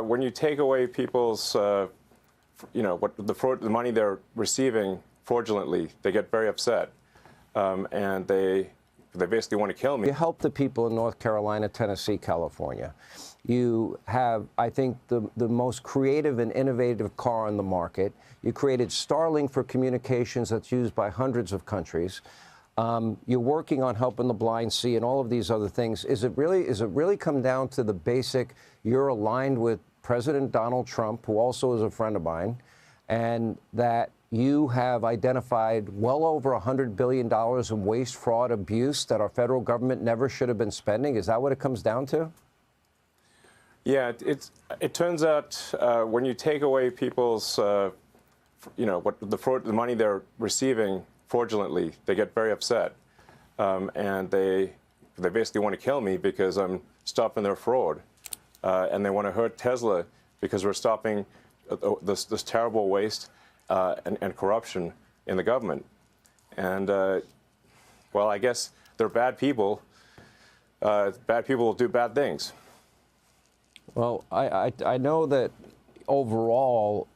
When you take away people's, the money they're receiving fraudulently, they get very upset, and they basically want to kill me. You help the people in North Carolina, Tennessee, California. You have, I think, the most creative and innovative car on the market. You created Starlink for communications that's used by hundreds of countries. You're working on helping the blind see and all of these other things. Is it really come down to the basic, you're aligned with President Donald Trump, who also is a friend of mine, and that you have identified well over $100 billion in waste, fraud, abuse that our federal government never should have been spending? Is that what it comes down to? Yeah, it turns out when you take away people's, the money they're receiving fraudulently, they get very upset, and they basically want to kill me because I'm stopping their fraud, and they want to hurt Tesla because we're stopping this terrible waste and corruption in the government. And well, I guess they're bad people. Bad people will do bad things. Well, I know that overall,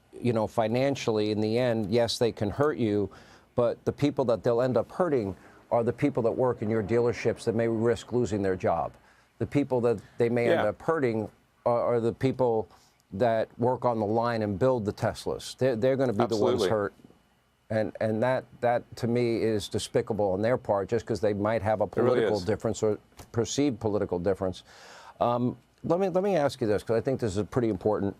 financially, in the end, yes, they can hurt you, but the people that they'll end up hurting are the people that work in your dealerships that may risk losing their job. The people that they may end up hurting are the people that work on the line and build the Teslas. They're going to be the ones hurt. And that, to me, is despicable on their part, just because they might have a political difference or perceived political difference. Let me ask you this, because I think this is pretty important.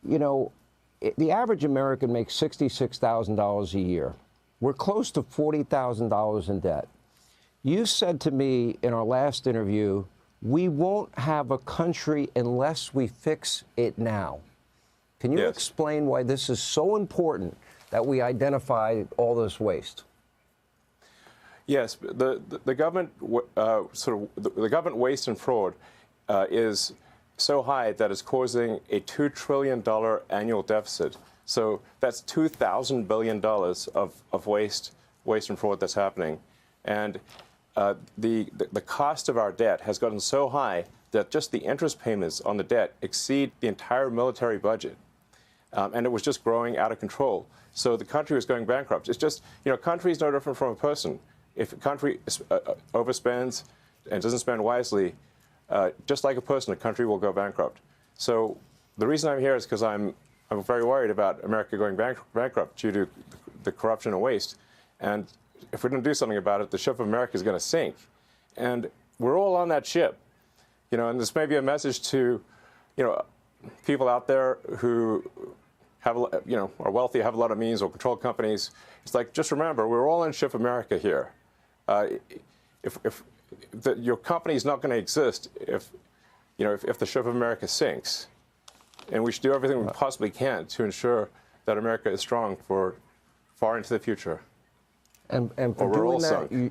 The average American makes $66,000 a year. We're close to $40,000 in debt. You said to me in our last interview, we won't have a country unless we fix it now. Can you explain why this is so important that we identify all this waste? Yes, the government the government waste and fraud is so high that it's causing a $2 trillion annual deficit. So that's $2,000 billion of waste and fraud that's happening. And the cost of our debt has gotten so high that just the interest payments on the debt exceed the entire military budget. And it was just growing out of control. So the country was going bankrupt. It's just, a country is no different from a person. If a country overspends and doesn't spend wisely, just like a person, a country will go bankrupt. So the reason I'm here is because I'm very worried about America going bankrupt due to the corruption and waste. And if we don't do something about it, the ship of America is going to sink. And we're all on that ship. And this may be a message to, people out there who have, are wealthy, have a lot of means, or control companies. It's like, just remember, we're all in ship America here. Your company is not going to exist if the ship of America sinks. And we should do everything we possibly can to ensure that America is strong for far into the future. And for doing that,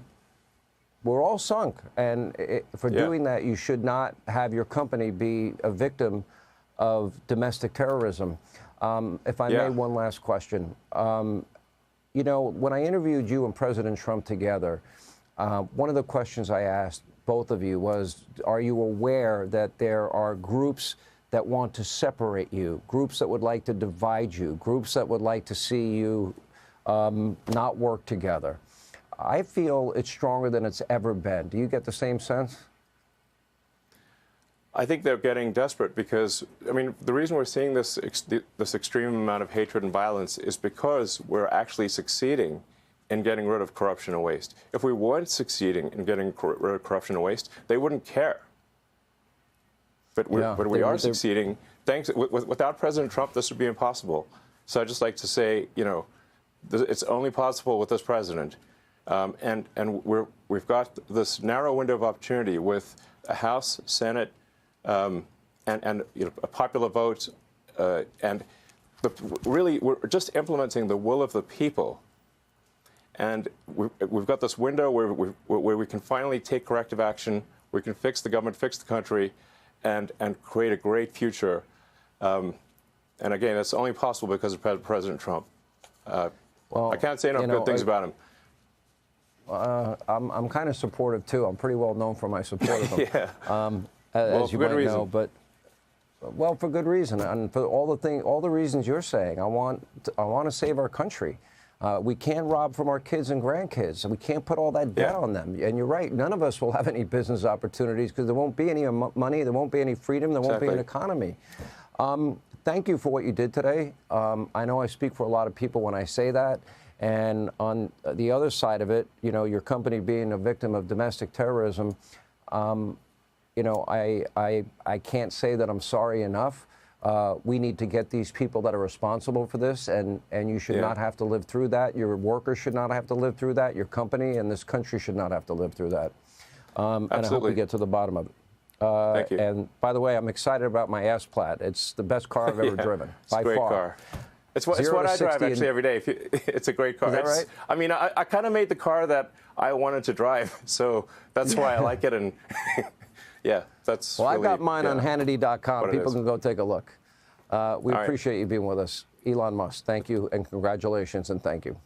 we're all sunk. And for doing that, you should not have your company be a victim of domestic terrorism. If I may, one last question. When I interviewed you and President Trump together, one of the questions I asked both of you was, are you aware that there are groups that want to separate you, groups that would like to divide you, groups that would like to see you not work together? I feel it's stronger than it's ever been. Do you get the same sense? I think they're getting desperate because, the reason we're seeing this extreme amount of hatred and violence is because we're actually succeeding in getting rid of corruption and waste. If we weren't succeeding in getting rid of corruption and waste, they wouldn't care. But we are succeeding. Without President Trump, this would be impossible. So I'd just like to say, it's only possible with this president. And we've got this narrow window of opportunity with a House, Senate, and a popular vote, and really we're just implementing the will of the people. And we've got this window where we can finally take corrective action. We can fix the government, fix the country, and create a great future. And again, that's only possible because of President Trump. Well, I can't say enough good things about him. I'm kind of supportive too. I'm pretty well known for my support of him, as you might know. But Well, for good reason, and for all the reasons you're saying. I want to save our country. We can't rob from our kids and grandkids, and we can't put all that debt on them. And you're right, none of us will have any business opportunities because there won't be any money, there won't be any freedom, there won't be an economy. Thank you for what you did today. I know I speak for a lot of people when I say that. And on the other side of it, you know, your company being a victim of domestic terrorism, you know, I can't say that I'm sorry enough. We need to get these people that are responsible for this, and you should not have to live through that. Your workers should not have to live through that. Your company and this country should not have to live through that. And I hope we get to the bottom of it. Thank you. And by the way, I'm excited about my S-Plaid. It's the best car I've ever driven, it's by far. It's a great car. It's what I drive actually every day. It's a great car. Is that right? I mean, I kind of made the car that I wanted to drive, so that's why I like it. And yeah, that's. Well, really, I got mine on Hannity.com. People can go take a look. We appreciate you being with us. Elon Musk, thank you, and congratulations, and thank you.